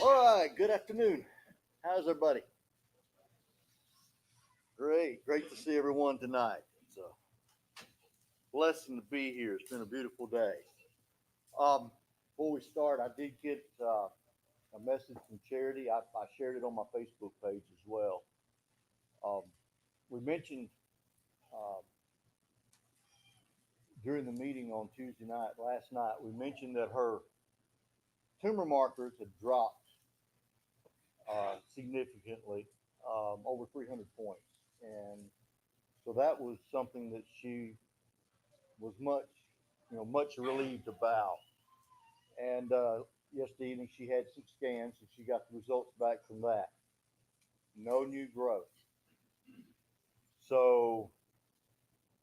All right, good afternoon. How's everybody? Great to see everyone tonight. It's a blessing to be here. It's been a beautiful day. Before we start, I did get a message from Charity. I shared it on my Facebook page as well. Um, we mentioned uh, during the meeting on Tuesday night, last night, we mentioned that her tumor markers had dropped significantly, over 300 points, and so that was something that she was much relieved about. And yesterday evening she had some scans and she got the results back from that. No new growth. So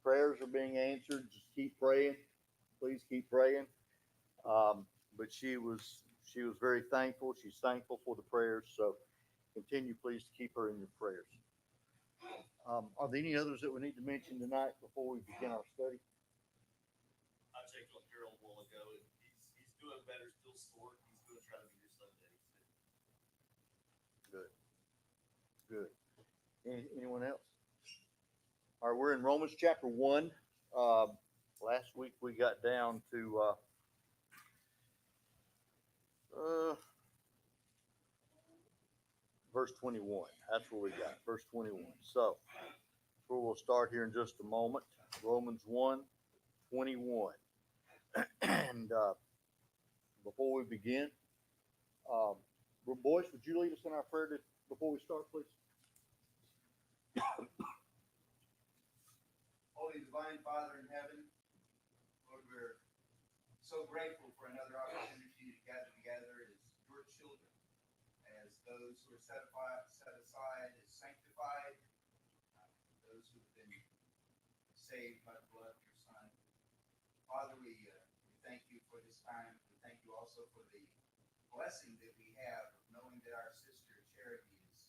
prayers are being answered. Just keep praying. Please keep praying. Um, but she was very thankful. She's thankful for the prayers. So continue, please, to keep her in your prayers. Are there any others that we need to mention tonight before we begin our study? I checked on Harold a while ago, and he's doing better, still sore. He's going to try to be here Sunday. Good, good. Anyone else? All right, we're in Romans chapter 1. Uh, Last week we got down to uh, verse 21. That's what we got, verse 21. So, we'll start here in just a moment. Romans 1:21. And before we begin, um, boys, would you lead us in our prayer before we start, please? Holy Divine Father in heaven, Lord, we're so grateful for another opportunity to gather together as your children, as those who are set aside, as sanctified, those who have been saved by the blood of your Son. Father, we thank you for this time. We thank you also for the blessing that we have of knowing that our sister Charity is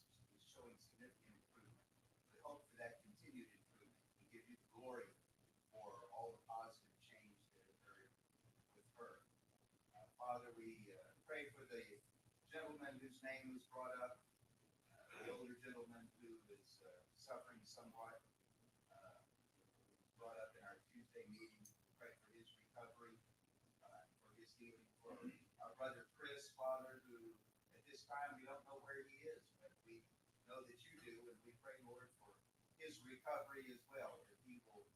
showing significant improvement. We hope for that continued improvement. We give you the glory for all the positive change that occurred with her. Father, we pray for the gentleman whose name was brought up, the older gentleman who is suffering somewhat, brought up in our Tuesday meeting. Pray for his recovery, for his healing, for our brother Chris, Father, who at this time we don't know where he is, but we know that you do, and we pray, Lord, for his recovery as well, that he will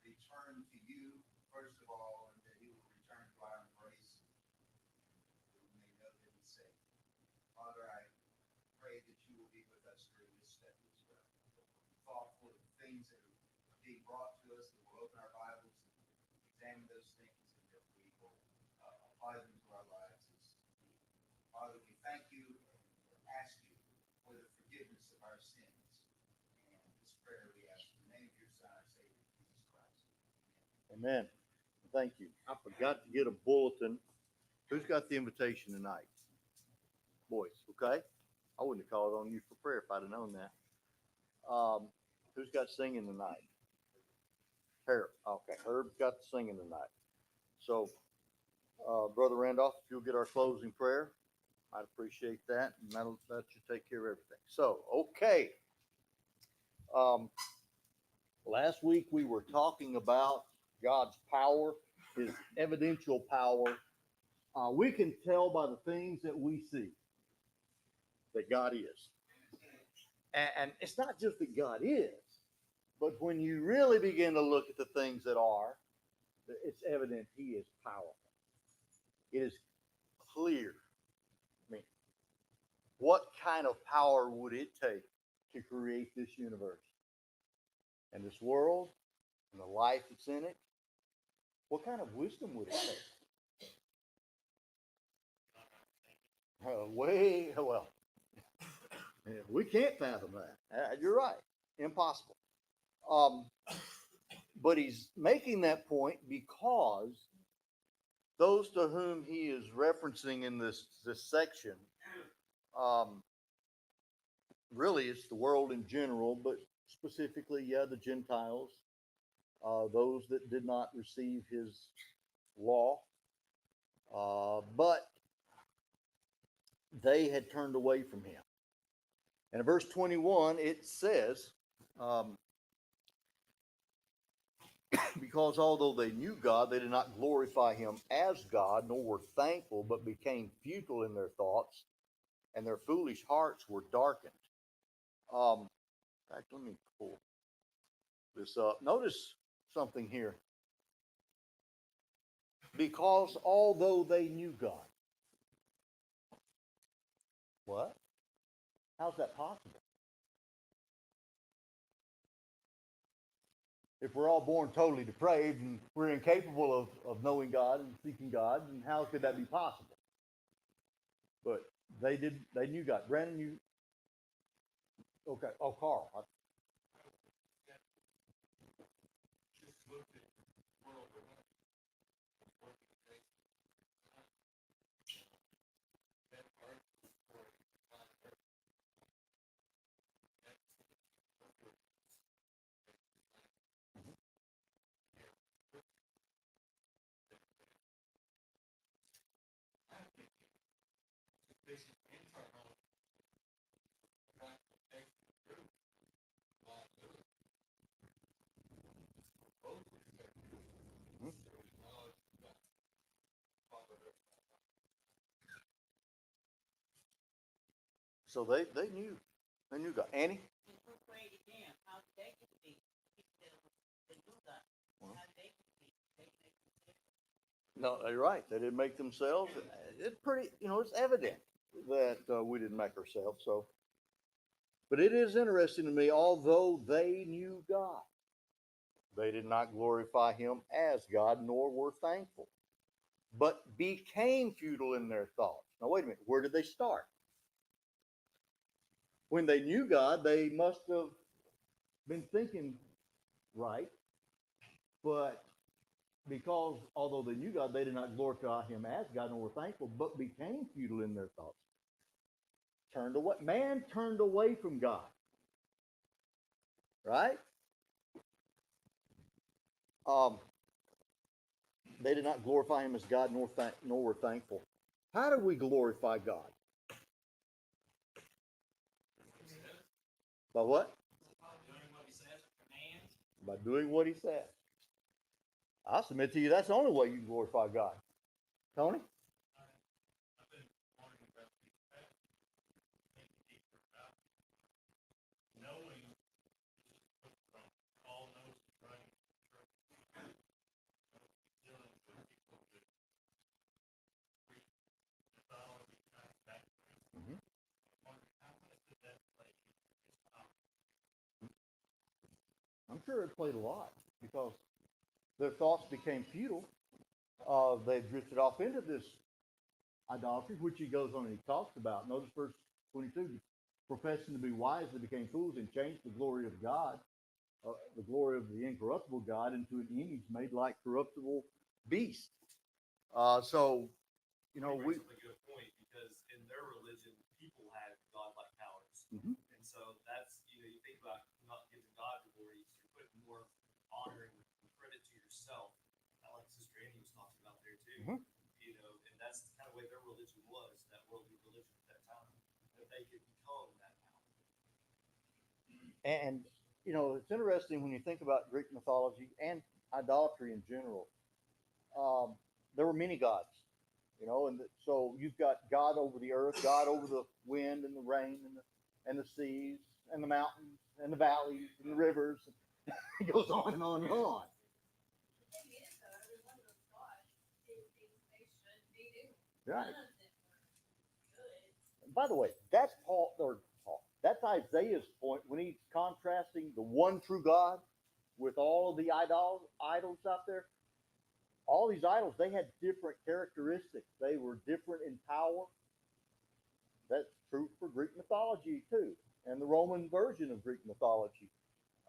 return to you first of all, and that he will return to our embrace, and we may know that he's safe. Father, I pray that you will be with us during this study as well. That we'll be thoughtful of the things that are being brought to us, that we'll open our Bibles and examine those things, and that we will apply them to our lives as needed. Father, we thank you and ask you for the forgiveness of our sins. And this prayer we ask in the name of your Son, our Savior, Jesus Christ. Amen. Amen. Thank you. I forgot to get a bulletin. Who's got the invitation tonight? Boys, okay? I wouldn't have called on you for prayer if I'd have known that. Who's got singing tonight? Herb. Okay, Herb's got the singing tonight. So, Brother Randolph, if you'll get our closing prayer, I'd appreciate that, and that should take care of everything. So, okay. Last week we were talking about God's power, His evidential power. We can tell by the things that we see that God is. And it's not just that God is, but when you really begin to look at the things that are, it's evident He is powerful. It is clear. I mean, what kind of power would it take to create this universe and this world and the life that's in it? What kind of wisdom would it take? Well, we can't fathom that. You're right. Impossible. Um, but he's making that point because those to whom he is referencing in this section, um, really it's the world in general, but specifically, the Gentiles, those that did not receive his law. But they had turned away from him. And in verse 21, it says, um, because although they knew God, they did not glorify him as God, nor were thankful, but became futile in their thoughts, and their foolish hearts were darkened. In fact, let me pull this up. Notice something here. Because although they knew God. What? How's that possible? If we're all born totally depraved and we're incapable of knowing God and seeking God, then how could that be possible? But they knew God. Brandon, you okay? Oh, Carl. So they knew God. Annie? No, you're right. They didn't make themselves. It's pretty, it's evident that we didn't make ourselves. So, but it is interesting to me. Although they knew God, they did not glorify Him as God, nor were thankful, but became futile in their thoughts. Now, wait a minute. Where did they start? When they knew God, they must have been thinking right, but because although they knew God, they did not glorify him as God nor were thankful, but became futile in their thoughts. Turned away. Man turned away from God. Right? Um, they did not glorify him as God nor were thankful. How do we glorify God? By what? By doing what he said. I submit to you that's the only way you can glorify God. Tony? Mhm. I'm sure it played a lot because their thoughts became futile. They drifted off into this idolatry, which he goes on and he talks about. Notice verse 22, professing to be wise, they became fools and changed the glory of God, the glory of the incorruptible God, into an image made like corruptible beast. So, Brings up a good point because in their religion, people had godlike powers, Mhm. and so that's you think about not giving God glory, you're putting more honor and credit to yourself. Like Sister Annie was talking about there too, Mhm. and that's the kind of way their religion was, that worldly religion at that time, that they could become that power. And, it's interesting when you think about Greek mythology and idolatry in general. There were many gods, and so you've got God over the earth, God over the wind and the rain and the seas and the mountains and the valleys and the rivers. It goes on and on and on. Right. By the way, that's Paul. That's Isaiah's point when he's contrasting the one true God with all of the idols out there. All these idols, they had different characteristics. They were different in power. That's true for Greek mythology too, and the Roman version of Greek mythology.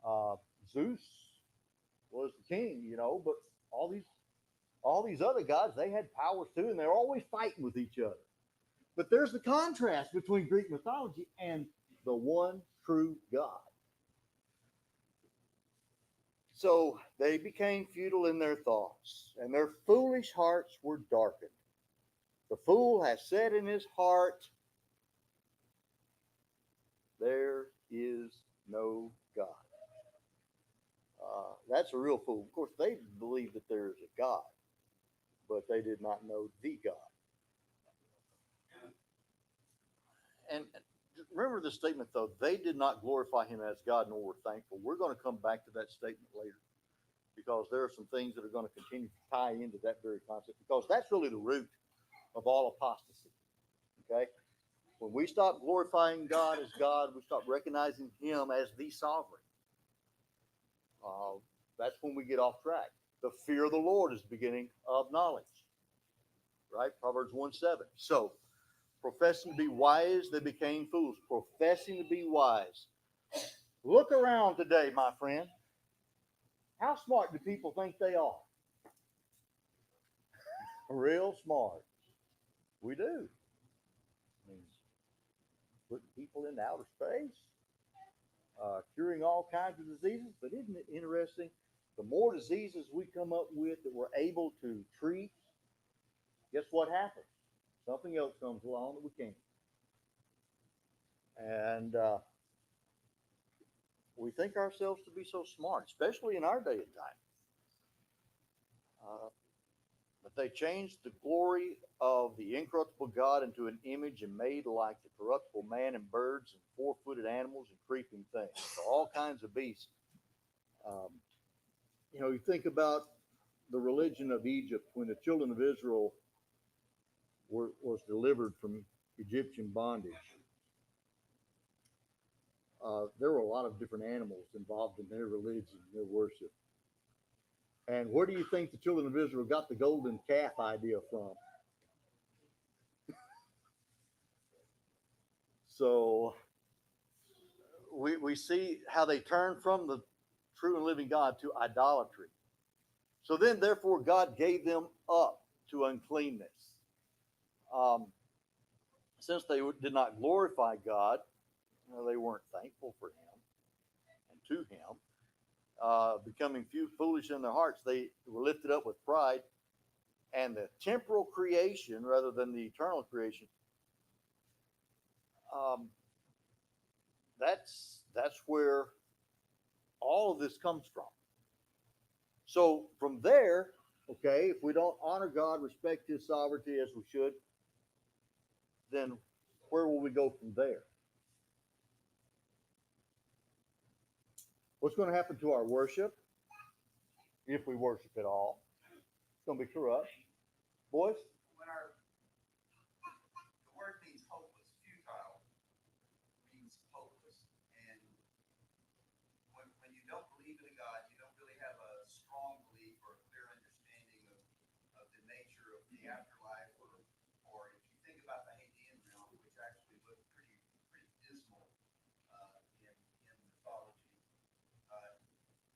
Uh, Zeus was the king, but all these all these other gods, they had powers too, and they're always fighting with each other. But there's the contrast between Greek mythology and the one true God. So they became futile in their thoughts, and their foolish hearts were darkened. The fool has said in his heart, there is no God. That's a real fool. Of course, they believe that there is a God, but they did not know the God. And remember the statement, though, they did not glorify him as God, nor were thankful. We're going to come back to that statement later because there are some things that are going to continue to tie into that very concept because that's really the root of all apostasy. Okay? When we stop glorifying God as God, we stop recognizing him as the sovereign. That's when we get off track. The fear of the Lord is the beginning of knowledge. Right? Proverbs 1:7. So, professing to be wise, they became fools. Professing to be wise. Look around today, my friend. How smart do people think they are? Real smart. We do. I mean, putting people into outer space, curing all kinds of diseases. But isn't it interesting? The more diseases we come up with that we're able to treat, guess what happens? Something else comes along that we can't. And we think ourselves to be so smart, especially in our day and time. But they changed the glory of the incorruptible God into an image and made like the corruptible man and birds and four-footed animals and creeping things. So all kinds of beasts. You think about the religion of Egypt when the children of Israel was delivered from Egyptian bondage. There were a lot of different animals involved in their religion, their worship. And where do you think the children of Israel got the golden calf idea from? So we see how they turned from the true and living God to idolatry. So then, therefore, God gave them up to uncleanness. Since they did not glorify God, they weren't thankful for him and to him. Becoming foolish in their hearts, they were lifted up with pride, and the temporal creation rather than the eternal creation. That's where all of this comes from. So from there, okay, if we don't honor God, respect his sovereignty as we should, then where will we go from there? What's going to happen to our worship? If we worship at all, it's going to be corrupt. Boys? When the word means hopeless, futile means hopeless. And when you don't believe in a God, you don't really have a strong belief or a clear understanding of the nature of the afterlife, or if you think about the Hadean realm, which actually looked pretty dismal in mythology,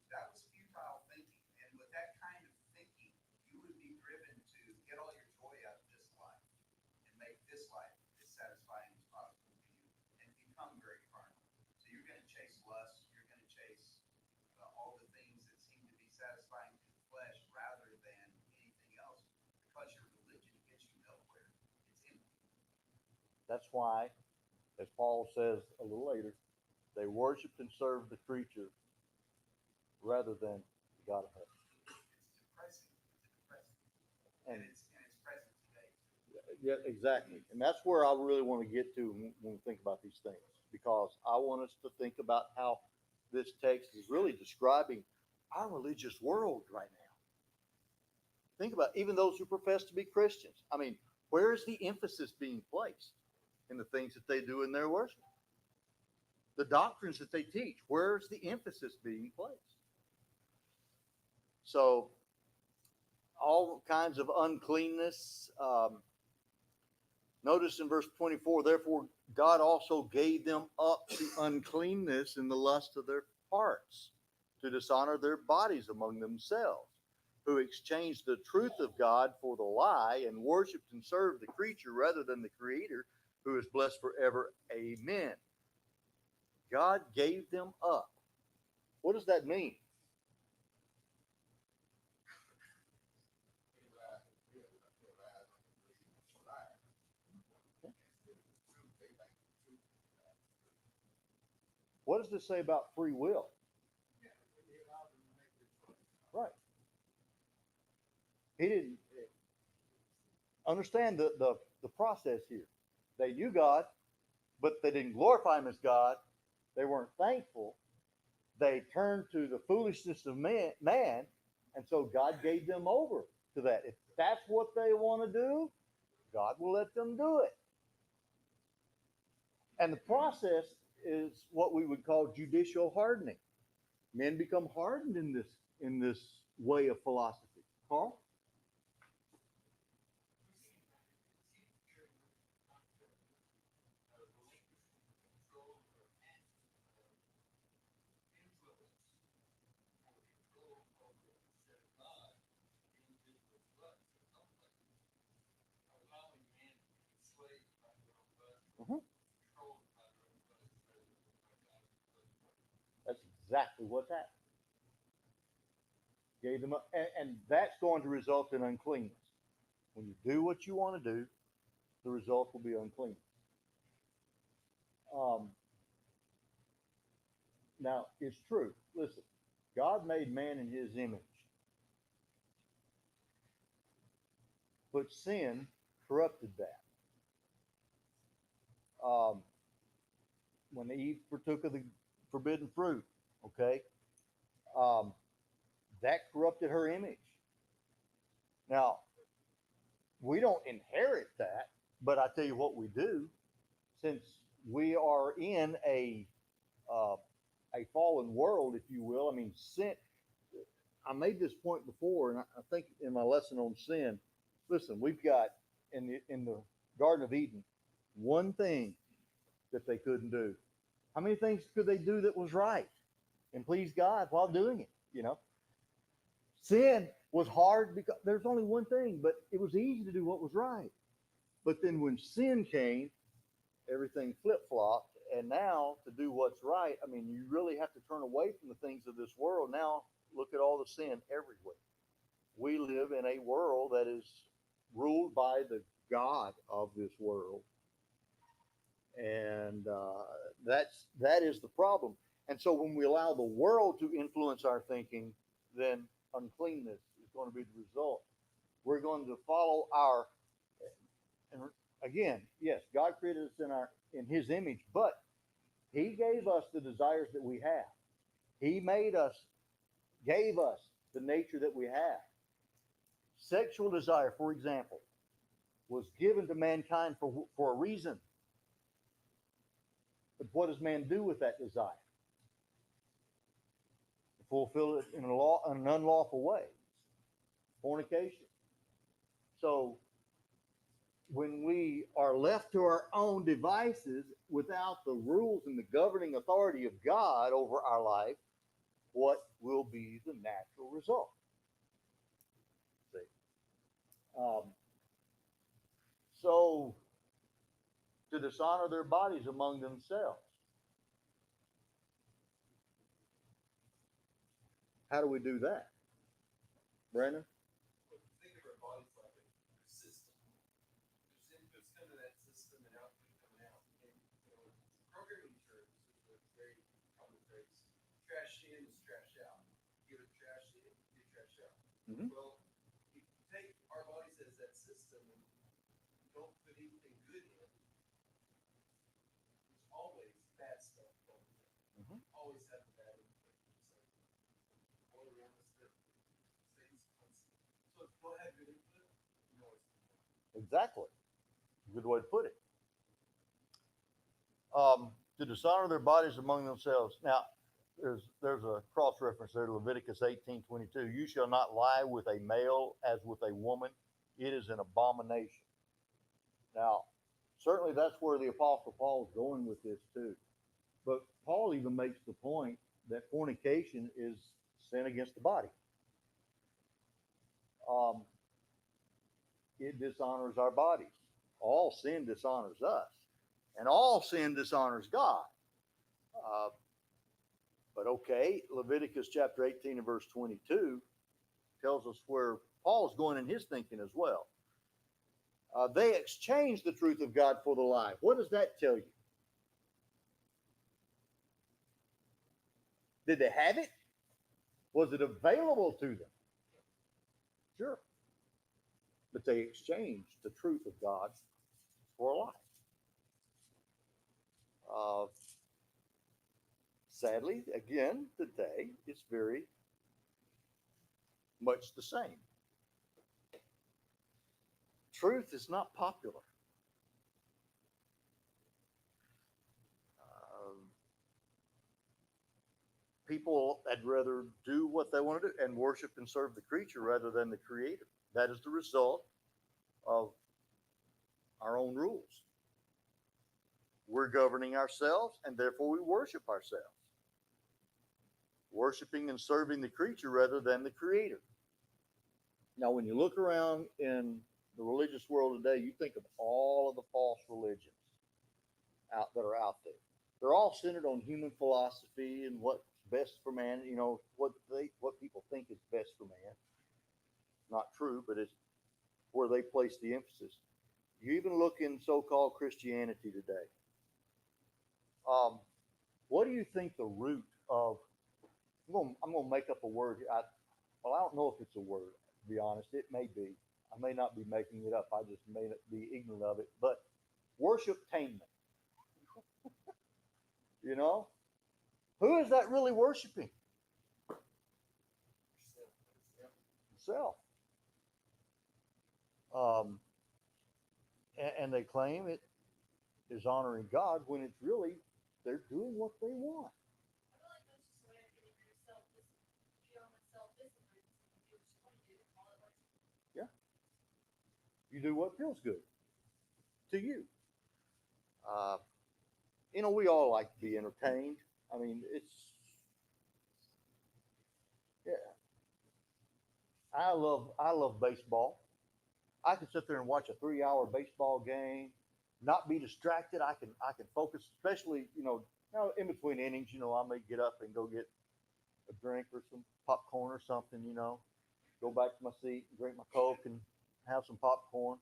that was futile thinking. And with that kind of thinking, you would be driven to get all your joy out of this life and make this life as satisfying as possible for you and become very carnal. So you're going to chase lust, you're going to chase all the things that seem to be satisfying to the flesh rather than anything else because your religion gets you nowhere. It's empty. That's why, as Paul says a little later, they worshiped and served the creature rather than the God of heaven. It's depressing. And it's present today. yeah, exactly. And that's where I really want to get to when we think about these things, because I want us to think about how this text is really describing our religious world right now. Think about even those who profess to be Christians. I mean, where is the emphasis being placed in the things that they do in their worship? The doctrines that they teach, where's the emphasis being placed? So, all kinds of uncleanness. Notice in verse 24, therefore God also gave them up to uncleanness in the lust of their hearts, to dishonor their bodies among themselves, who exchanged the truth of God for the lie and worshiped and served the creature rather than the Creator, who is blessed forever. Amen. God gave them up. What does that mean? what does this say about free will? Right. He didn't understand the process here. They knew God, but they didn't glorify him as God. They weren't thankful. They turned to the foolishness of man, and so God gave them over to that. If that's what they want to do, God will let them do it. And the process is what we would call judicial hardening. Men become hardened in this way of philosophy. Carl? Mhm. That's exactly what's happened. Gave them up, and that's going to result in uncleanness. When you do what you want to do, the result will be unclean. Um, now, it's true. Listen, God made man in his image, but sin corrupted that. Um, when Eve partook of the forbidden fruit, okay, um, that corrupted her image. Now, we don't inherit that, but I tell you what we do, since we are in uh, a fallen world, if you will. I mean, sin. I made this point before, and I think in my lesson on sin. Listen, we've got in the Garden of Eden one thing that they couldn't do. How many things could they do that was right and please God while doing it? Sin was hard because there's only one thing, but it was easy to do what was right. But then when sin came, everything flip flopped. And now to do what's right, I mean, you really have to turn away from the things of this world. Now look at all the sin everywhere. We live in a world that is ruled by the God of this world, and that is the problem. And so when we allow the world to influence our thinking, then uncleanness is going to be the result. We're going to follow our, and again, yes, God created us in His image, but He gave us the desires that we have. He made us, gave us the nature that we have. Sexual desire, for example, was given to mankind for a reason. But what does man do with that desire? Fulfill it in an unlawful way. Fornication. So when we are left to our own devices without the rules and the governing authority of God over our life, what will be the natural result? See? So to dishonor their bodies among themselves. How do we do that? Brandon? Think of our bodies like a system. There's inputs come to that system and output coming out. And programming terms is a very common phrase. Trash in is trash out. Give it trash in, get trash out. Mm-hmm. Well, if you take our bodies as that system and don't put anything good in, there's always bad stuff going in. Mm-hmm. Always have the bad input. All around us, things constant. So if you don't have good input, you know it's Exactly. Good way to put it. To dishonor their bodies among themselves. Now, there's a cross reference there to Leviticus 18:22. You shall not lie with a male as with a woman. It is an abomination. Now, certainly that's where the Apostle Paul is going with this too. But Paul even makes the point that fornication is sin against the body. Um, it dishonors our bodies. All sin dishonors us, and all sin dishonors God. Uh, but okay, Leviticus chapter 18 and verse 22 tells us where Paul's going in his thinking as well. They exchanged the truth of God for the lie. What does that tell you? Did they have it? Was it available to them? Sure. But they exchanged the truth of God for a lie. Uh, Sadly, again, today, it's very much the same. Truth is not popular. Um, People had rather do what they want to do and worship and serve the creature rather than the creator. That is the result of our own rules. We're governing ourselves and therefore we worship ourselves. Worshiping and serving the creature rather than the creator. Now, when you look around in the religious world today, you think of all of the false religions that are out there. They're all centered on human philosophy and what's best for man. You know what people think is best for man. Not true, but it's where they place the emphasis. You even look in so-called Christianity today. What do you think the root of? I'm going to make up a word. I don't know if it's a word. To be honest, it may be. I may not be making it up. I just may not be ignorant of it. But worshiptainment. You know, who is that really worshiping? Self. And they claim it is honoring God when it's really they're doing what they want. Yeah, you do what feels good to you. Uh, we all like to be entertained. I mean, yeah. I love baseball. I can sit there and watch a 3 hour baseball game, not be distracted. I can focus, especially in between innings. I may get up and go get a drink or some popcorn or something. Go back to my seat, drink my Coke, and have some popcorn.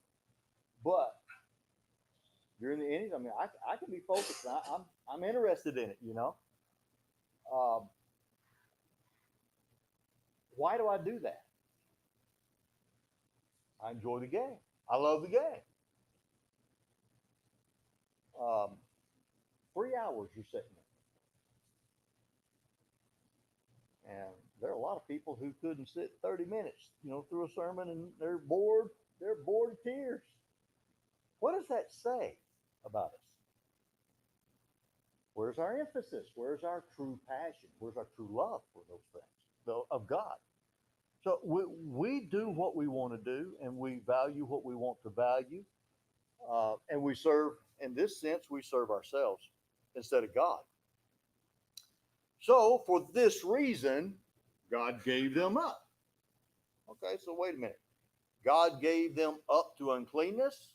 But during the innings, I mean, I can be focused. I'm interested in it. Um, why do I do that? I enjoy the game. I love the game. Um, 3 hours you're sitting there, and there are a lot of people who couldn't sit 30 minutes, through a sermon, and they're bored. They're bored to tears. What does that say about us? Where's our emphasis? Where's our true passion? Where's our true love for those things of God? So we do what we want to do, and we value what we want to value, and we serve. In this sense, we serve ourselves instead of God. So for this reason, God gave them up. Okay, so wait a minute. God gave them up to uncleanness.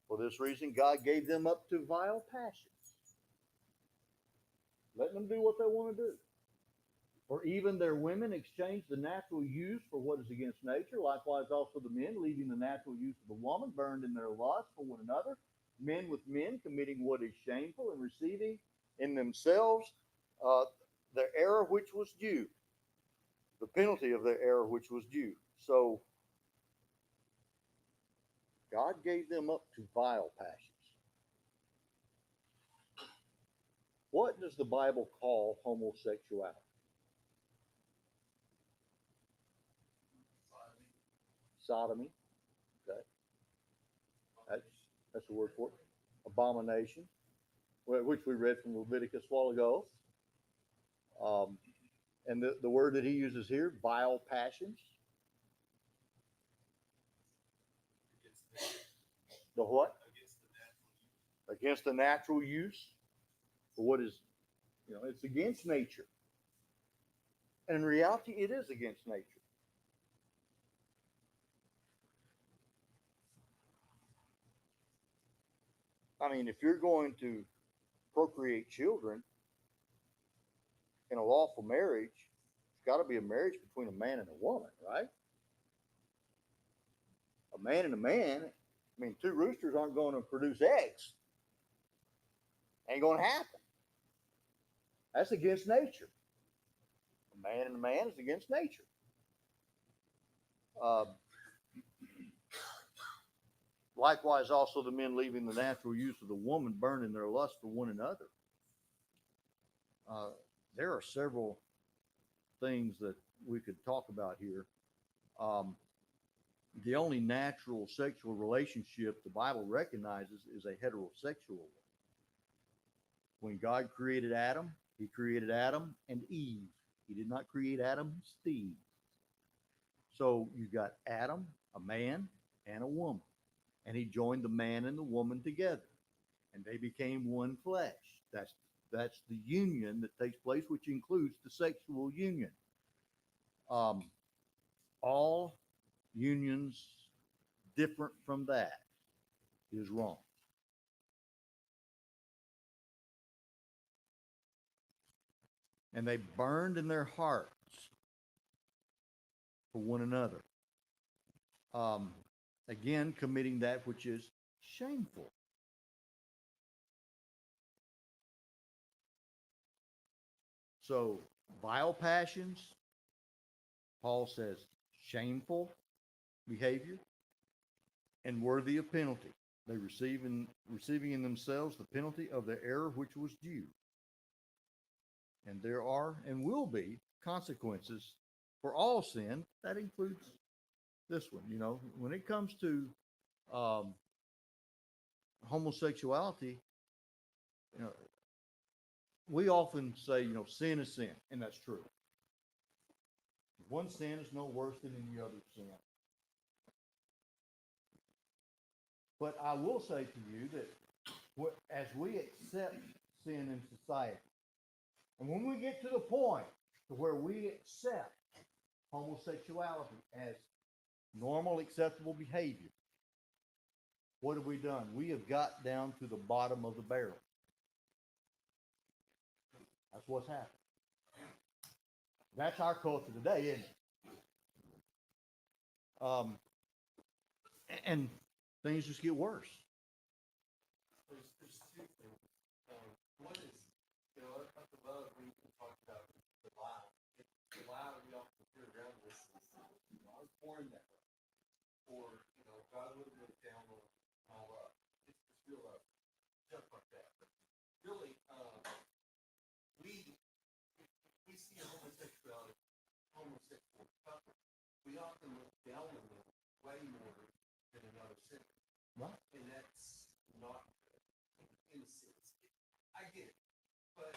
For this reason, God gave them up to vile passions. Letting them do what they want to do. For even their women exchanged the natural use for what is against nature. Likewise, also the men, leaving the natural use of the woman, burned in their lust for one another. Men with men, committing what is shameful, and receiving in themselves their error which was due, the penalty of their error which was due. So God gave them up to vile passions. What does the Bible call homosexuality? Sodomy. Okay. That's the word for it. Abomination, which we read from Leviticus a while ago. And the word that he uses here, vile passions. The what? Against the natural use. What is, it's against nature. And in reality, it is against nature. I mean, if you're going to procreate children in a lawful marriage, it's got to be a marriage between a man and a woman, right? A man and a man. I mean, two roosters aren't going to produce eggs. Ain't going to happen. That's against nature. A man and a man is against nature. Uh, Likewise, also the men leaving the natural use of the woman, burning their lust for one another. Uh, there are several things that we could talk about here. Um, the only natural sexual relationship the Bible recognizes is a heterosexual one. When God created Adam, he created Adam and Eve. He did not create Adam and Steve. So you got Adam, a man, and a woman. And he joined the man and the woman together. And they became one flesh. That's the union that takes place, which includes the sexual union. All unions different from that is wrong. And they burned in their hearts for one another. Um, Again, committing that which is shameful. So, vile passions, Paul says, shameful behavior and worthy of penalty. They receiving in themselves the penalty of the error which was due. And there are and will be consequences for all sin. That includes this one. You know, when it comes to um, homosexuality, you know, we often say, you know, sin is sin, and that's true. One sin is no worse than any other sin. But I will say to you that as we accept sin in society, and when we get to the point to where we accept homosexuality as normal, acceptable behavior, what have we done? We have got down to the bottom of the barrel. That's what's happened. That's our culture today, isn't it? And things just get worse. There's two things. One is, up above we talked about the lie. The lie we often hear around this is, I was born that way. Or, God wouldn't look down on my love. It's real love. Stuff like that. But really, we see homosexual couple. We often look down on them way more than another sinner. Right. And that's not in a sense. I get it. But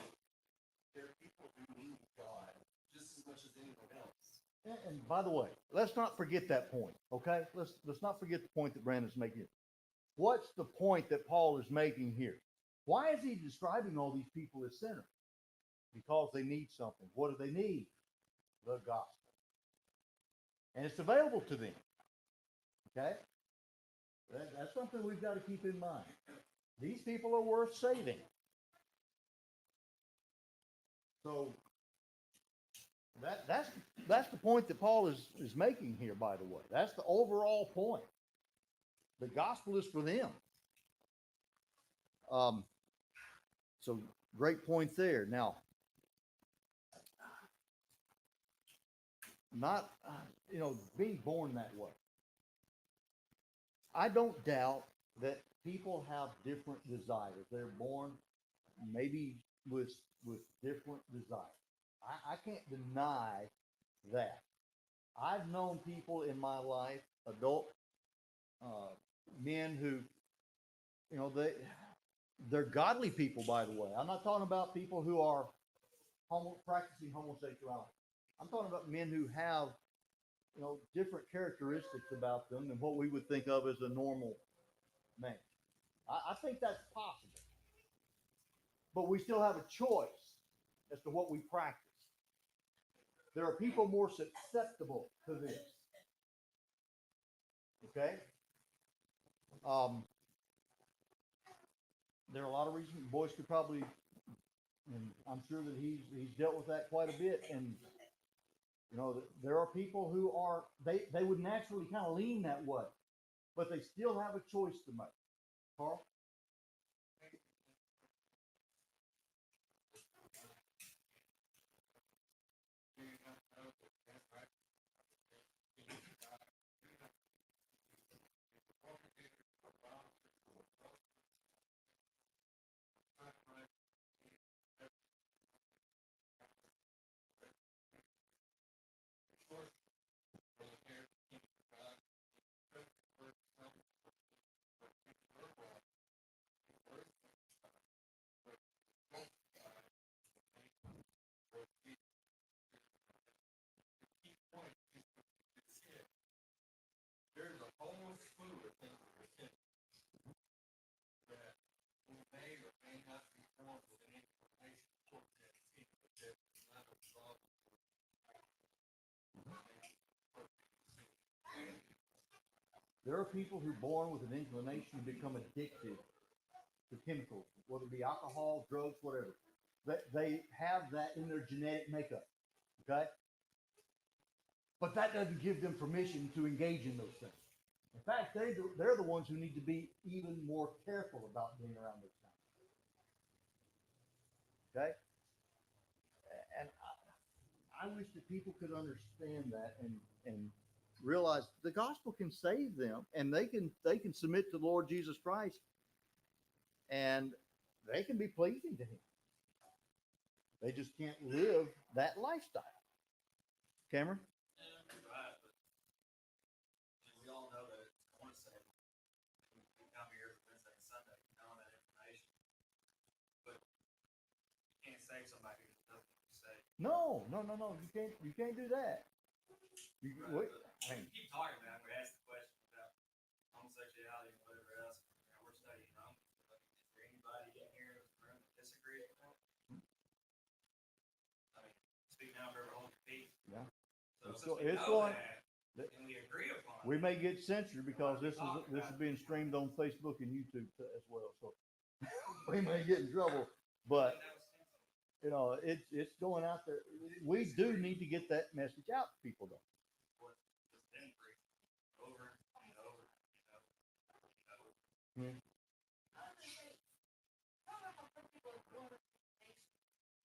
there are people who need God just as much as anyone else. And by the way, let's not forget that point, okay? Let's not forget the point that Brandon's making. What's the point that Paul is making here? Why is he describing all these people as sinners? Because they need something. What do they need? The gospel. And it's available to them. Okay? That's something we've got to keep in mind. These people are worth saving. So that's the point that Paul is making here, by the way. That's the overall point. The gospel is for them. So great point there. Now, not being born that way. I don't doubt that people have different desires. They're born maybe with different desires. I can't deny that. I've known people in my life, adult men who, they're godly people, by the way. I'm not talking about people who are practicing homosexuality. I'm talking about men who have, different characteristics about them than what we would think of as a normal man. I think that's possible. But we still have a choice as to what we practice. There are people more susceptible to this. Okay? There are a lot of reasons. Boyce could probably, and I'm sure that he's dealt with that quite a bit. And there are people who are they would naturally kind of lean that way, but they still have a choice to make. Carl? There are people who are born with an inclination to become addicted to chemicals, whether it be alcohol, drugs, whatever. They have that in their genetic makeup. Okay? But that doesn't give them permission to engage in those things. In fact, they're the ones who need to be even more careful about being around those things. Okay? And I wish that people could understand that and realize the gospel can save them, and they can submit to the Lord Jesus Christ, and they can be pleasing to Him. They just can't live that lifestyle. Cameron? Right, but we all know that. I want to say we come here Wednesday and Sunday, knowing that information, but you can't save somebody who doesn't say. No. You can't do that. You, Right, wait, but I mean, we keep talking about it. We ask the question about homosexuality and whatever else. You know, we're studying homes. But is there anybody in here in this room that disagrees with that? I mean, speak now, forever hold your peace. Yeah. So It's since we it's know going. that, and we agree upon We it, may get censored because this is being streamed on Facebook and YouTube as well. So we may get in trouble. But that was sensible. you know, it's going out there. We do need to get that message out to people, though. What's been preached over and over and over and over. Hmm.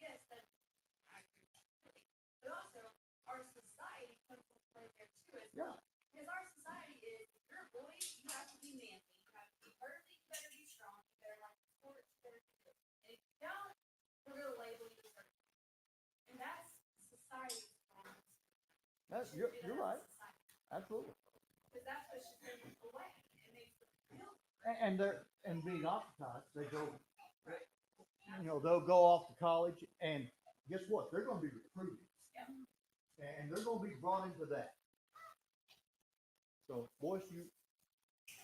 Yes, but also our society comes into play there too as Yeah. well. Because our society is, if you're a boy, you have to be manly, you have to be early, you better be strong, you better like sports, you better do this. And if you don't, we're gonna label you a certain way. And that's society's problem. You're right. Absolutely. Because that's what should take them away. It makes them feel And being ostracized, they go. They'll go off to college, and guess what? They're going to be recruited, and they're going to be brought into that. So, boys,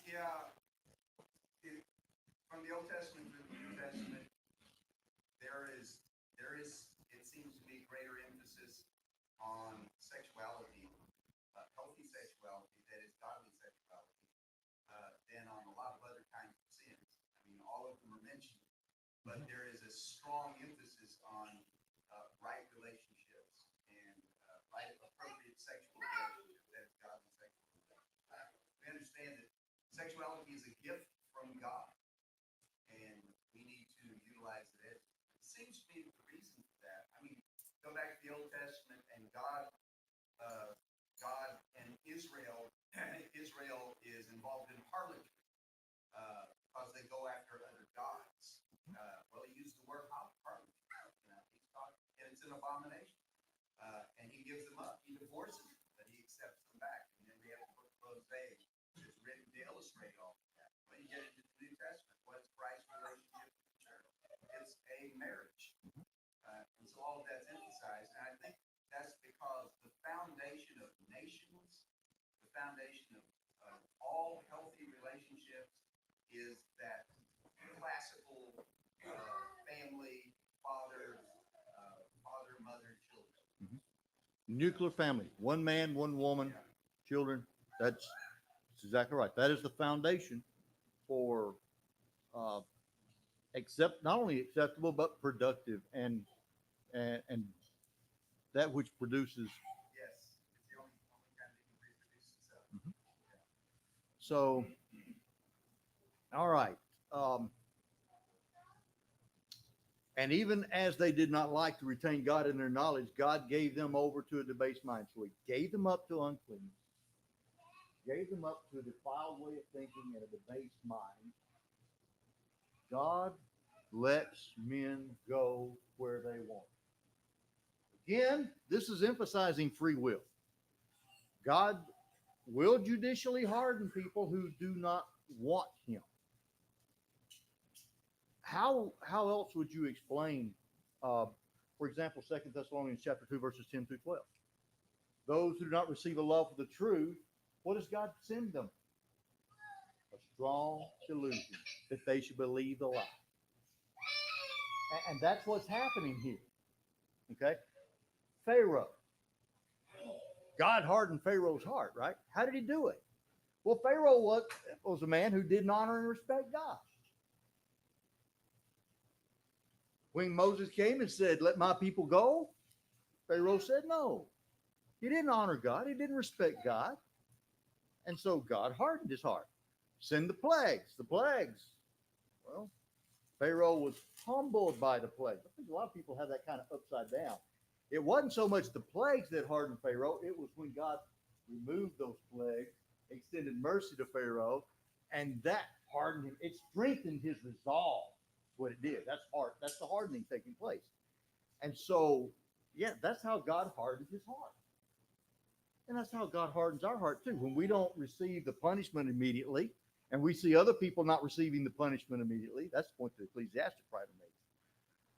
Yeah, from the Old Testament to the New Testament, there is, it seems to be greater emphasis on sexuality, healthy sexuality, that is godly sexuality, than on a lot of other kinds of sins. I mean, all of them are mentioned, but there is a strong emphasis on right relationships and right appropriate sexual relationships, that is godly sexual relationships. We understand that sexuality is a gift from God, and we need to utilize it. It seems to me the reason for that. I mean, go back to the Old Testament, and God and Israel. Israel is involved in harlotry because they go after other gods. Well, he used the word harlotry. He's talking, and it's an abomination. And he gives them up. He divorces them, but he accepts them back. And then we have the book of Hosea that's written to illustrate all of that. When you get into the New Testament, what's Christ's relationship with the church? It's a marriage. And so all of that's emphasized. And I think that's because the foundation of nations, the foundation of all healthy relationships is that classical family, father, mother, children. nuclear family, one man, one woman, children. That's exactly right. That is the foundation for not only acceptable but productive and that which produces. Yes, it's the only kind that can reproduce itself. So, all right. And even as they did not like to retain God in their knowledge, God gave them over to a debased mind. So He gave them up to uncleanness, gave them up to a defiled way of thinking and a debased mind. God lets men go where they want. Again, this is emphasizing free will. God will judicially harden people who do not want Him. How else would you explain, for example, 2 Thessalonians chapter 2, verses 10 through 12? Those who do not receive a love for the truth, what does God send them? A strong delusion that they should believe the lie. And that's what's happening here. Okay? Pharaoh. God hardened Pharaoh's heart, right? How did He do it? Well, Pharaoh was a man who didn't honor and respect God. When Moses came and said, "Let my people go," Pharaoh said no. He didn't honor God. He didn't respect God. And so God hardened his heart. Send the plagues. The plagues. Well, Pharaoh was humbled by the plagues. I think a lot of people have that kind of upside down. It wasn't so much the plagues that hardened Pharaoh, it was when God removed those plagues, extended mercy to Pharaoh, and that hardened him. It strengthened his resolve. That's what it did. That's hard. That's the hardening taking place. And so, yeah, that's how God hardened his heart. And that's how God hardens our heart too. When we don't receive the punishment immediately, and we see other people not receiving the punishment immediately, that's the point the Ecclesiastic writer makes.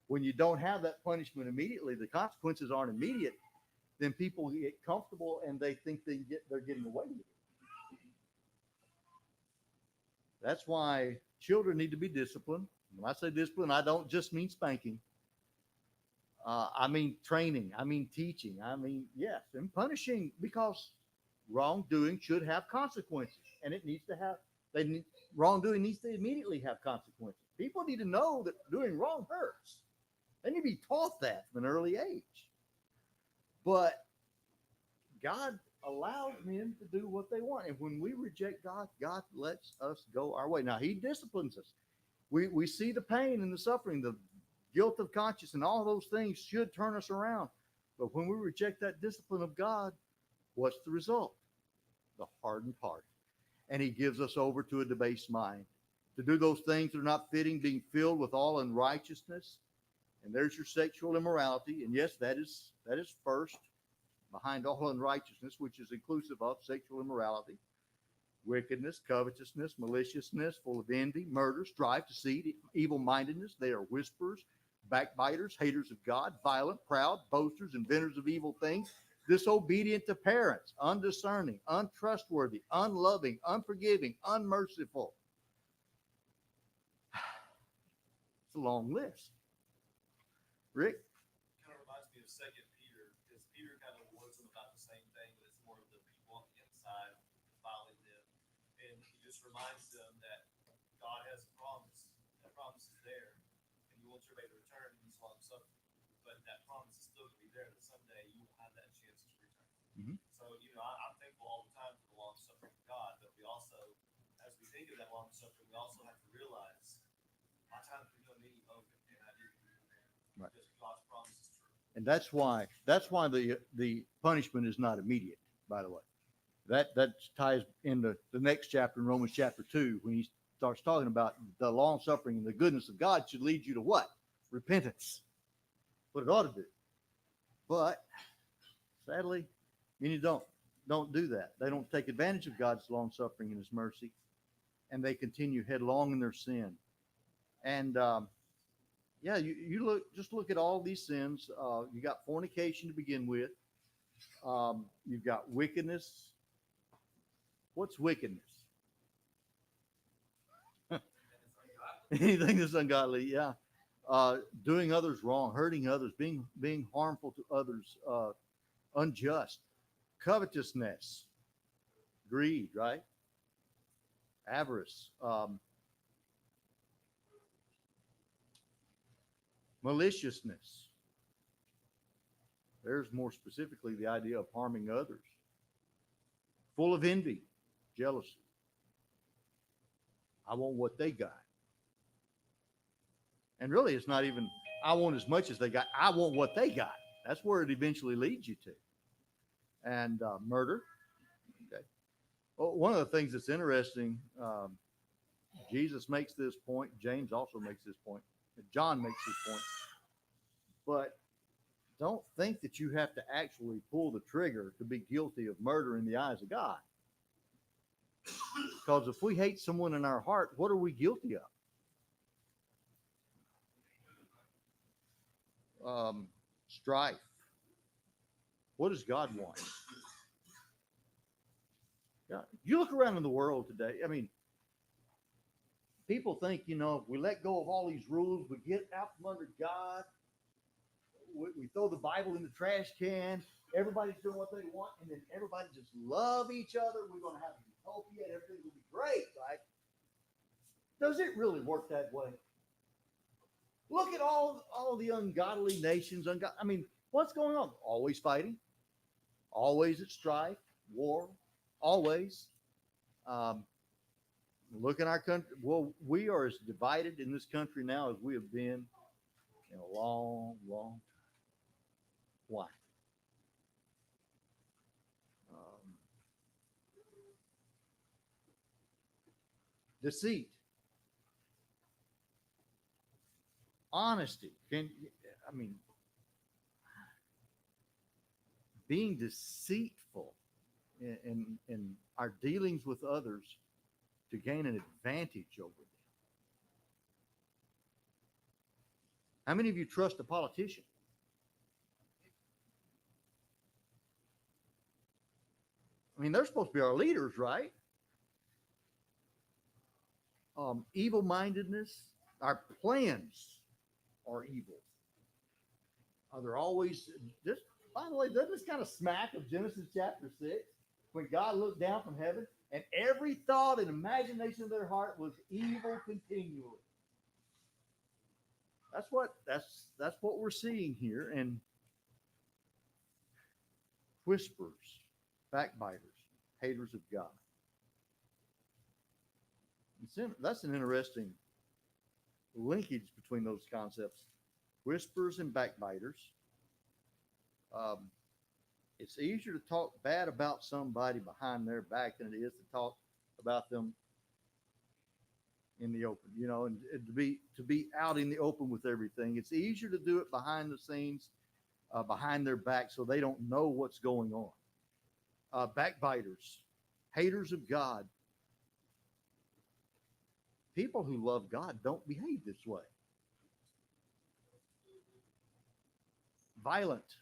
When you don't have that punishment immediately, the consequences aren't immediate, then people get comfortable and they think they're getting away with it. That's why children need to be disciplined. When I say discipline, I don't just mean spanking. I mean training. I mean teaching. I mean, yes, and punishing, because wrongdoing should have consequences, and it needs to have. Wrongdoing needs to immediately have consequences. People need to know that doing wrong hurts. They need to be taught that from an early age. But God allows men to do what they want, and when we reject God, God lets us go our way. Now He disciplines us. We see the pain and the suffering, the guilt of conscience, and all those things should turn us around. But when we reject that discipline of God, what's the result? The hardened heart. And He gives us over to a debased mind to do those things that are not fitting, being filled with all unrighteousness. And there's your sexual immorality. And yes, that is first behind all unrighteousness, which is inclusive of sexual immorality, wickedness, covetousness, maliciousness, full of envy, murder, strife, deceit, evil-mindedness. They are whisperers, backbiters, haters of God, violent, proud, boasters, inventors of evil things, disobedient to parents, undiscerning, untrustworthy, unloving, unforgiving, unmerciful. It's a long list. Rick? Kind of reminds me of Second Peter, because Peter kind of warns them about the same thing, but it's more of the people on the inside defiling them. And he just reminds them that God has a promise. That promise is there, and He wants everybody to return, and He's long suffering. But that promise is still going to be there, that someday you will have that chance to return. Mm-hmm. So, I'm thankful all the time for the long suffering of God, but we also, as we think of that long suffering, we also have to realize my time is going to be over, and I need to be there. Right. Because God's promise is true. And that's why the punishment is not immediate, by the way. That ties into the next chapter in Romans chapter 2, when he starts talking about the long suffering and the goodness of God should lead you to what? Repentance. What it ought to do. But sadly, many don't do that. They don't take advantage of God's long suffering and His mercy, and they continue headlong in their sin. And yeah, you look at all these sins. You got fornication to begin with. You've got wickedness. What's wickedness? Anything that's ungodly, yeah. Doing others wrong, hurting others, being harmful to others, unjust, covetousness, greed, right? Avarice, maliciousness. There's more specifically the idea of harming others. Full of envy, jealousy. I want what they got. And really, it's not even, I want as much as they got. I want what they got. That's where it eventually leads you to. And murder. Okay. Well, one of the things that's interesting, Jesus makes this point. James also makes this point. John makes this point. But don't think that you have to actually pull the trigger to be guilty of murder in the eyes of God. Because if we hate someone in our heart, what are we guilty of? Strife. What does God want? Yeah, you look around in the world today. I mean, people think, if we let go of all these rules, we get out from under God, we throw the Bible in the trash can. Everybody's doing what they want, and then everybody just love each other. We're going to have utopia, and everything will be great, right? Does it really work that way? Look at all the ungodly nations. I mean, what's going on? Always fighting, always at strife, war, always. Um, Look in our country. Well, we are as divided in this country now as we have been in a long, long time. Why? Deceit, honesty. I mean, being deceitful in our dealings with others to gain an advantage over them. How many of you trust a politician? I mean, they're supposed to be our leaders, right? Evil mindedness, our plans are evil. They're always this. By the way, doesn't this kind of smack of Genesis chapter 6? When God looked down from heaven and every thought and imagination of their heart was evil continually. That's what we're seeing here. And whisperers, backbiters, haters of God. That's an interesting linkage between those concepts. Whispers and backbiters. It's easier to talk bad about somebody behind their back than it is to talk about them in the open, and to be out in the open with everything. It's easier to do it behind the scenes, behind their back, so they don't know what's going on. Backbiters, haters of God. People who love God don't behave this way. Violent.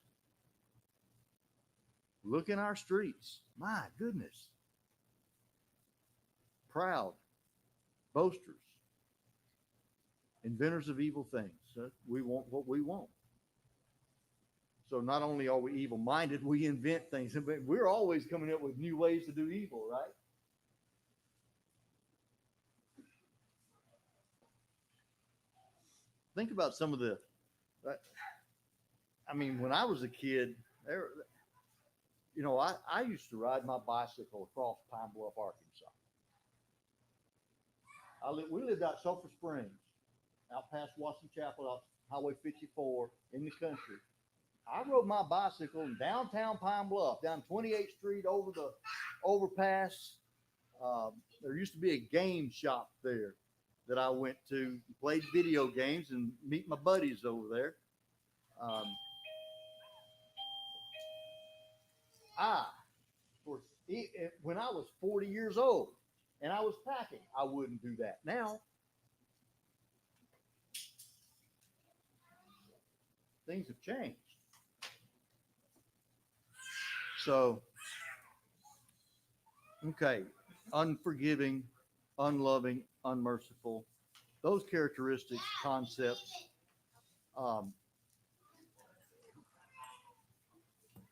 Look in our streets. My goodness. Proud. Boasters. Inventors of evil things. We want what we want. So not only are we evil-minded, we invent things. But we're always coming up with new ways to do evil, right? Think about some of the, when I was a kid, I used to ride my bicycle across Pine Bluff, Arkansas. We lived out Sulphur Springs, out past Washington Chapel, out Highway 54 in the country. I rode my bicycle in downtown Pine Bluff, down 28th Street over the overpass. There used to be a game shop there that I went to, played video games, and meet my buddies over there. When I was 40 years old and I was packing, I wouldn't do that. Now, things have changed. So, okay, unforgiving, unloving, unmerciful, those characteristics, concepts,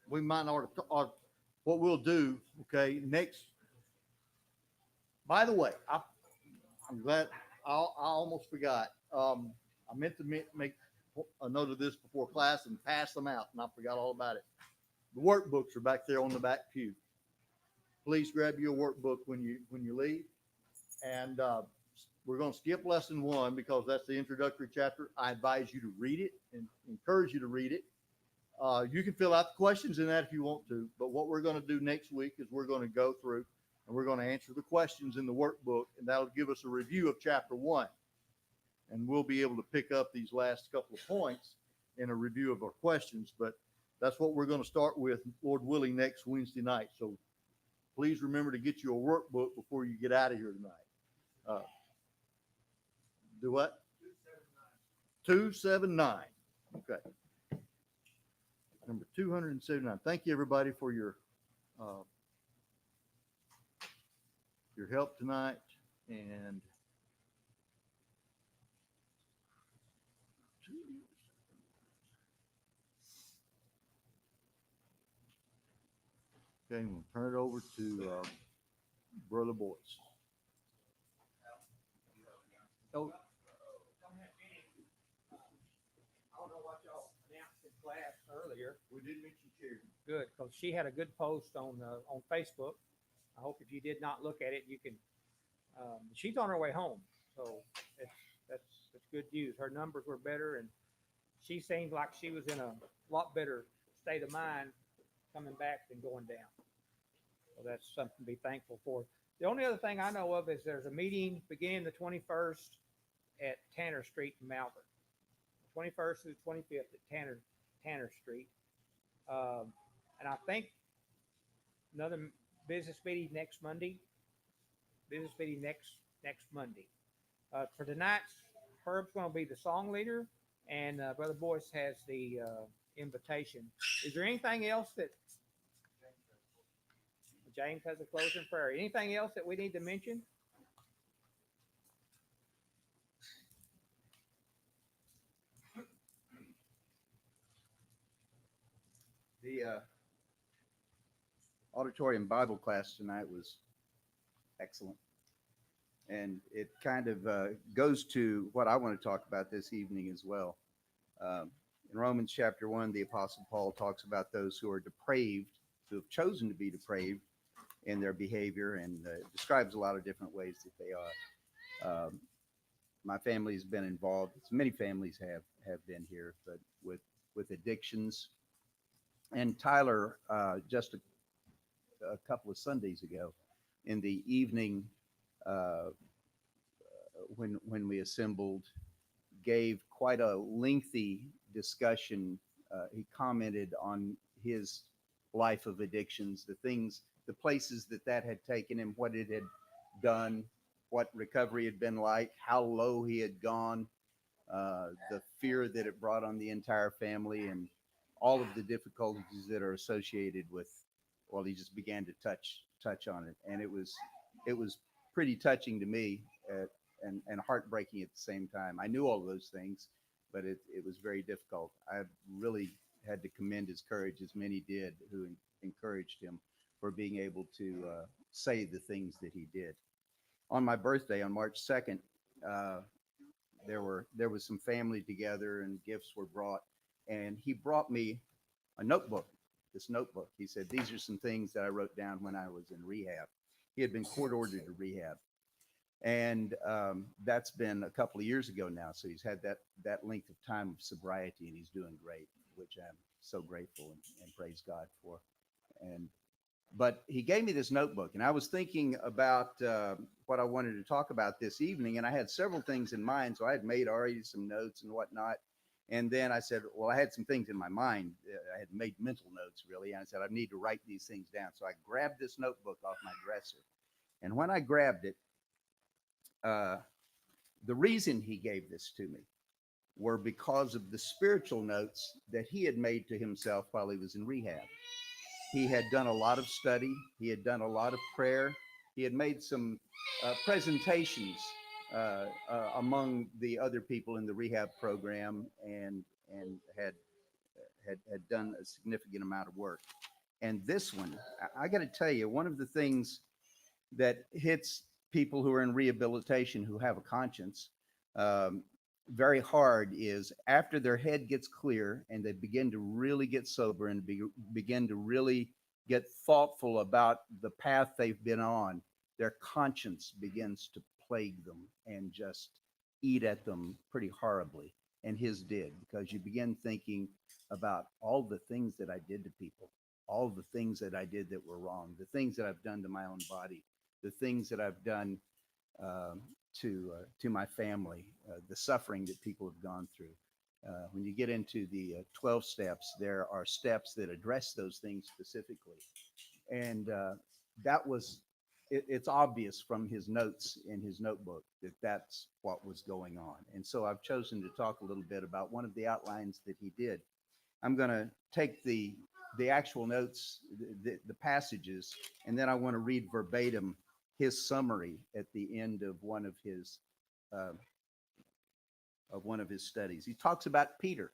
we might not, what we'll do, okay, next. By the way, I'm glad, I almost forgot. I meant to make a note of this before class and pass them out, and I forgot all about it. The workbooks are back there on the back pew. Please grab your workbook when you leave. And we're going to skip lesson 1 because that's the introductory chapter. I advise you to read it and encourage you to read it. You can fill out the questions in that if you want to, but what we're going to do next week is we're going to go through and we're going to answer the questions in the workbook, and that'll give us a review of chapter 1. And we'll be able to pick up these last couple of points in a review of our questions, but that's what we're going to start with, Lord willing, next Wednesday night. So please remember to get your workbook before you get out of here tonight. Do what? 279. Okay. Number 279. Thank you, everybody, for your help tonight. And Okay, we'll turn it over to Brother Boyce. So, I don't know what y'all announced in class earlier. We did mention charity. Good, because she had a good post on Facebook. I hope if you did not look at it, you can. She's on her way home, so that's good news. Her numbers were better, and she seemed like she was in a lot better state of mind coming back than going down. So that's something to be thankful for. The only other thing I know of is there's a meeting beginning the 21st at Tanner Street in Malvern. 21st through 25th at Tanner Street. And I think another business meeting next Monday. Business meeting next Monday. For tonight's, Herb's going to be the song leader, and Brother Boyce has the invitation. Is there anything else that James has a closing prayer? Anything else that we need to mention? The auditorium Bible class tonight was excellent. And it kind of goes to what I want to talk about this evening as well. In Romans chapter 1, the Apostle Paul talks about those who are depraved, who have chosen to be depraved in their behavior, and describes a lot of different ways that they are. My family has been involved. Many families have been here, but with addictions. And Tyler, just a couple of Sundays ago, in the evening, when we assembled, gave quite a lengthy discussion. He commented on his life of addictions, the places that had taken him, what it had done, what recovery had been like, how low he had gone, the fear that it brought on the entire family, and all of the difficulties that are associated with. Well, he just began to touch on it, and it was pretty touching to me, and heartbreaking at the same time. I knew all those things, but it was very difficult. I really had to commend his courage, as many did who encouraged him, for being able to say the things that he did. On my birthday, on March 2nd, there was some family together and gifts were brought, and he brought me a notebook. This notebook, he said, these are some things that I wrote down when I was in rehab. He had been court ordered to rehab, and that's been a couple of years ago now. So he's had that length of time of sobriety, and he's doing great, which I'm so grateful and praise God for. But he gave me this notebook, and I was thinking about what I wanted to talk about this evening, and I had several things in mind. So I had made already some notes and whatnot. And then I said, well, I had some things in my mind. I had made mental notes, really. And I said, I need to write these things down. So I grabbed this notebook off my dresser. And when I grabbed it, the reason he gave this to me were because of the spiritual notes that he had made to himself while he was in rehab. He had done a lot of study. He had done a lot of prayer. He had made some presentations among the other people in the rehab program, and had done a significant amount of work. And this one, I got to tell you, one of the things that hits people who are in rehabilitation who have a conscience very hard is after their head gets clear and they begin to really get sober and begin to really get thoughtful about the path they've been on, their conscience begins to plague them and just eat at them pretty horribly. And his did, because you begin thinking about all the things that I did to people, all the things that I did that were wrong, the things that I've done to my own body, the things that I've done to my family, the suffering that people have gone through. When you get into the 12 steps, there are steps that address those things specifically. And it's obvious from his notes in his notebook that that's what was going on. And so I've chosen to talk a little bit about one of the outlines that he did. I'm going to take the actual notes, the passages, and then I want to read verbatim his summary at the end of one of his studies. He talks about Peter.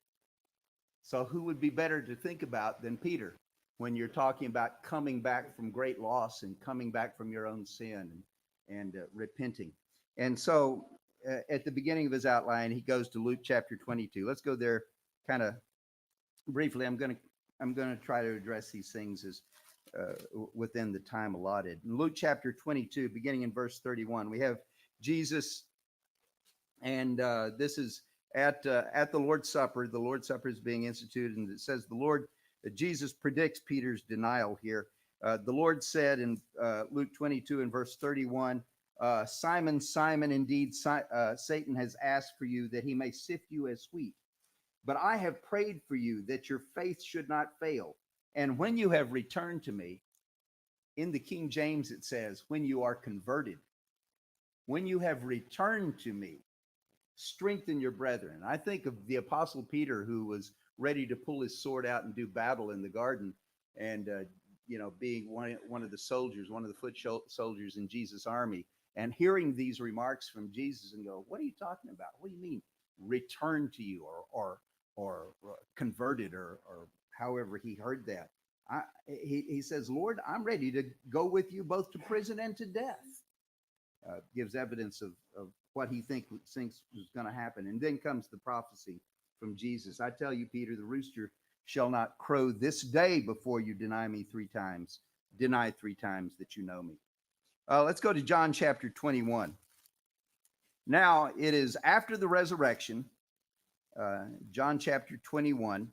So who would be better to think about than Peter? when you're talking about coming back from great loss and coming back from your own sin and repenting. And so at the beginning of his outline, he goes to Luke chapter 22. Let's go there kind of briefly. I'm going to try to address these things as within the time allotted. In Luke chapter 22, beginning in verse 31, we have Jesus, and this is at the Lord's Supper. The Lord's Supper is being instituted, and it says Jesus predicts Peter's denial here. The Lord said in Luke 22 and verse 31, Simon, Simon, indeed Satan has asked for you that he may sift you as wheat. But I have prayed for you that your faith should not fail. And when you have returned to me, in the King James it says, when you are converted, when you have returned to me, strengthen your brethren. I think of the Apostle Peter, who was ready to pull his sword out and do battle in the garden, and being one of the soldiers, one of the foot soldiers in Jesus' army, and hearing these remarks from Jesus and go, what are you talking about? What do you mean return to you or converted or however he heard that? He says, Lord, I'm ready to go with you both to prison and to death. Gives evidence of what he thinks is going to happen. And then comes the prophecy from Jesus. I tell you, Peter, the rooster shall not crow this day before you deny three times that you know me. Let's go to John chapter 21. Now, it is after the resurrection, John chapter 21.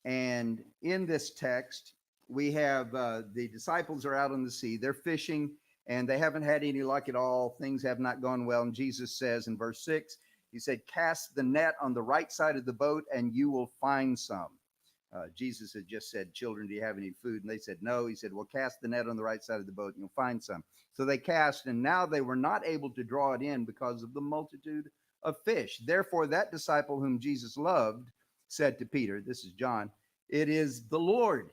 And in this text, we have the disciples are out on the sea. They're fishing, and they haven't had any luck at all. Things have not gone well. And Jesus says in verse 6, he said, cast the net on the right side of the boat, and you will find some. Jesus had just said, children, do you have any food? And they said, no. He said, well, cast the net on the right side of the boat, and you'll find some. So they cast, and now they were not able to draw it in because of the multitude of fish. Therefore, that disciple whom Jesus loved said to Peter, this is John, it is the Lord.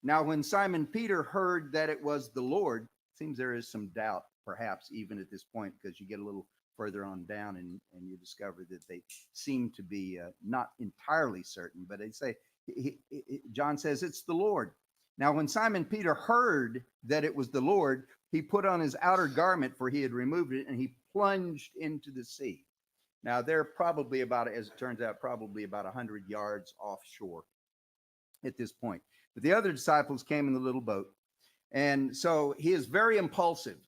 Now, when Simon Peter heard that it was the Lord, seems there is some doubt, perhaps even at this point, because you get a little further on down and you discover that they seem to be not entirely certain, but they say, John says, it's the Lord. Now, when Simon Peter heard that it was the Lord, he put on his outer garment, for he had removed it, and he plunged into the sea. Now, they're probably about, as it turns out, probably about 100 yards offshore at this point. But the other disciples came in the little boat. And so he is very impulsive.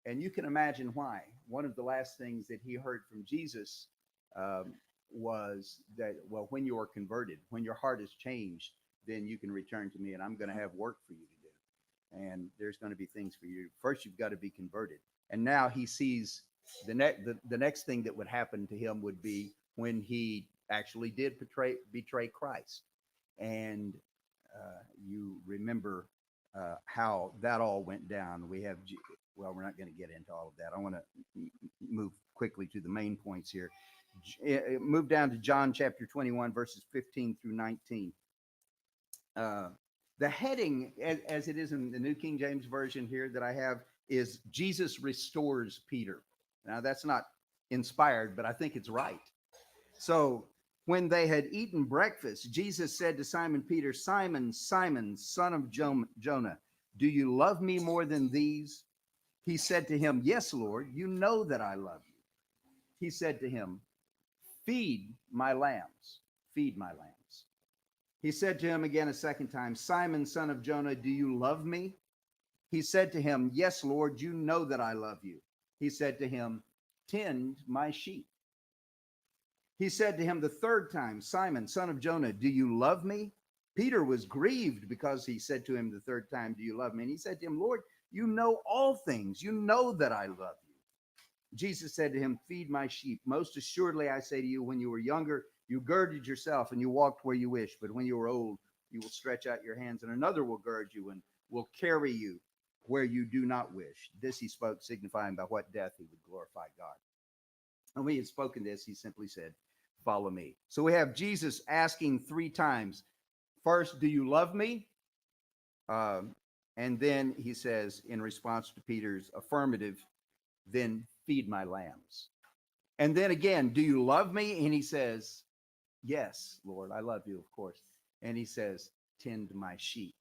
And you can imagine why. One of the last things that he heard from Jesus was that, well, when you are converted, when your heart is changed, then you can return to me, and I'm going to have work for you to do. And there's going to be things for you. First, you've got to be converted. And now he sees the next thing that would happen to him would be when he actually did betray Christ. And you remember how that all went down. We're not going to get into all of that. I want to move quickly to the main points here. Move down to John chapter 21, verses 15 through 19. The heading, as it is in the New King James Version here that I have, is Jesus restores Peter. Now, that's not inspired, but I think it's right. So, when they had eaten breakfast, Jesus said to Simon Peter, Simon, Simon, son of Jonah, do you love me more than these? He said to him, yes, Lord, you know that I love you. He said to him, feed my lambs, feed my lambs. He said to him again a second time, Simon, son of Jonah, do you love me? He said to him, yes, Lord, you know that I love you. He said to him, tend my sheep. He said to him the third time, Simon, son of Jonah, do you love me? Peter was grieved because he said to him the third time, do you love me? And he said to him, Lord, you know all things. You know that I love you. Jesus said to him, feed my sheep. Most assuredly, I say to you, when you were younger, you girded yourself and you walked where you wished. But when you are old, you will stretch out your hands and another will gird you and will carry you where you do not wish. This he spoke, signifying by what death he would glorify God. And when he had spoken this, he simply said, follow me. So we have Jesus asking three times. First, do you love me? And then he says, in response to Peter's affirmative, then feed my lambs. And then again, do you love me? And he says, yes, Lord, I love you, of course. And he says, tend my sheep.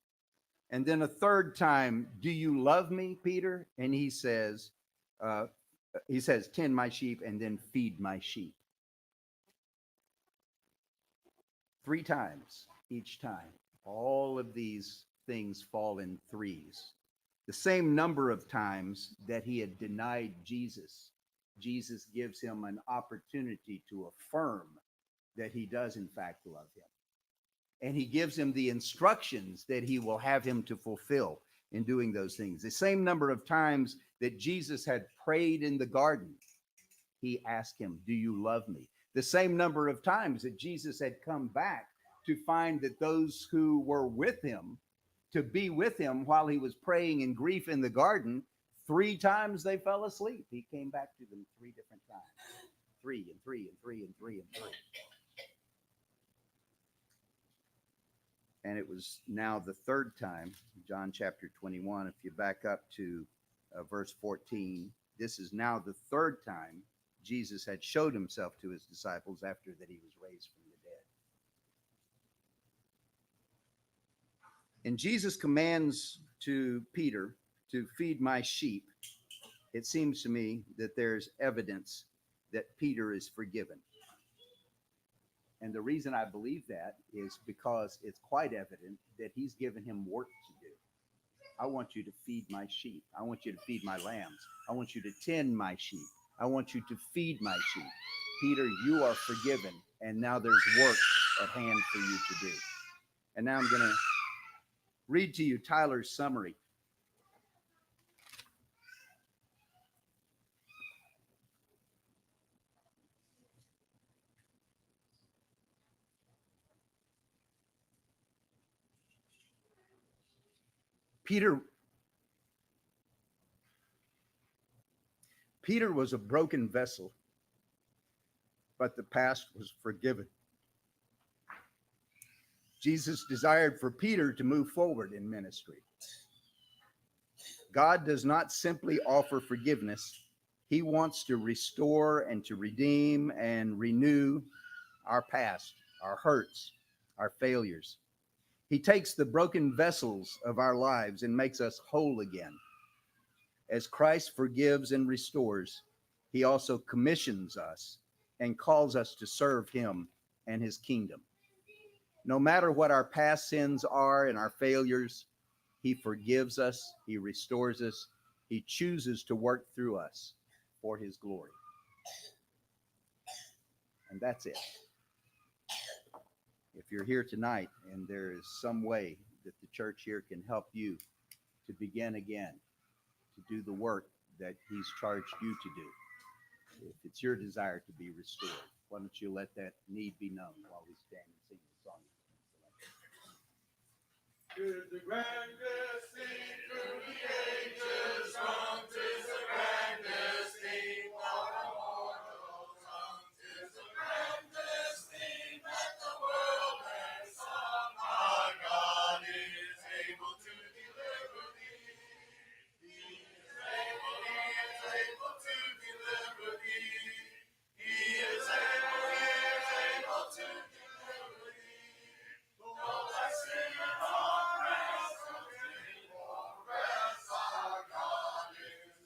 And then a third time, do you love me, Peter? And uh, he says, tend my sheep and then feed my sheep. 3 times each time. All of these things fall in threes. The same number of times that he had denied Jesus, Jesus gives him an opportunity to affirm that he does in fact love him. And he gives him the instructions that he will have him to fulfill in doing those things. The same number of times that Jesus had prayed in the garden, he asked him, do you love me? The same number of times that Jesus had come back to find that those who were with him, to be with him while he was praying in grief in the garden, 3 times they fell asleep. He came back to them 3 different times. 3 and 3 and 3 and 3 and 3. And it was now the 3rd time, John chapter 21, if you back up to verse 14, this is now the 3rd time Jesus had showed himself to his disciples after that he was raised from the dead. And Jesus commands to Peter to feed my sheep. It seems to me that there's evidence that Peter is forgiven. And the reason I believe that is because it's quite evident that he's given him work to do. I want you to feed my sheep. I want you to feed my lambs. I want you to tend my sheep. I want you to feed my sheep. Peter, you are forgiven, and now there's work at hand for you to do. And now I'm going to read to you Tyler's summary. Peter was a broken vessel, but the past was forgiven. Jesus desired for Peter to move forward in ministry. God does not simply offer forgiveness. He wants to restore and to redeem and renew our past, our hurts, our failures. He takes the broken vessels of our lives and makes us whole again. As Christ forgives and restores, he also commissions us and calls us to serve him and his kingdom. No matter what our past sins are and our failures, he forgives us, he restores us, he chooses to work through us for his glory. And that's it. If you're here tonight and there is some way that the church here can help you to begin again, to do the work that he's charged you to do, if it's your desire to be restored, why don't you let that need be known while we stand and sing the song. Tis the grandest thing through the ages sung, tis the grandest thing of immortal sung, tis the grandest thing that the world has sung. Our God is able to deliver thee. He is able to deliver thee. He is able to deliver thee. Though thy sin our God is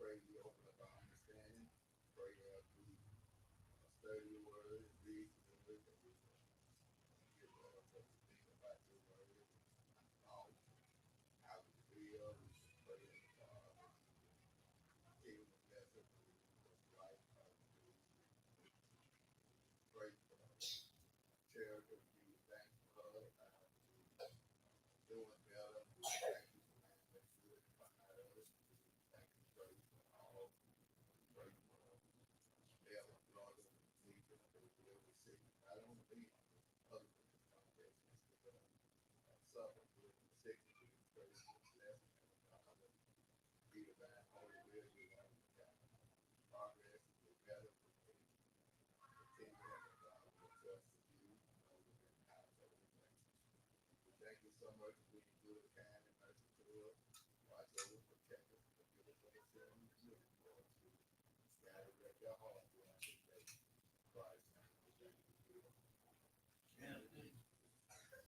pray you open up our understanding. Pray that we study your word, read the word, that we give us to think about your word, how we feel, we should pray in the Father, kingdom of blessing, life, pray for charity, we thank you for doing better, we thank you for making sure to find out others, thank you for all, pray for Ella, Lord, we can deliver sick, not only me, other people's congregations, but suffer with sickness, we pray for blessing, Father, be the man, holy will, you want to progress, be better, continue to God, we trust in you, know that in times of we thank you so much for being good, kind, and merciful to us, watch over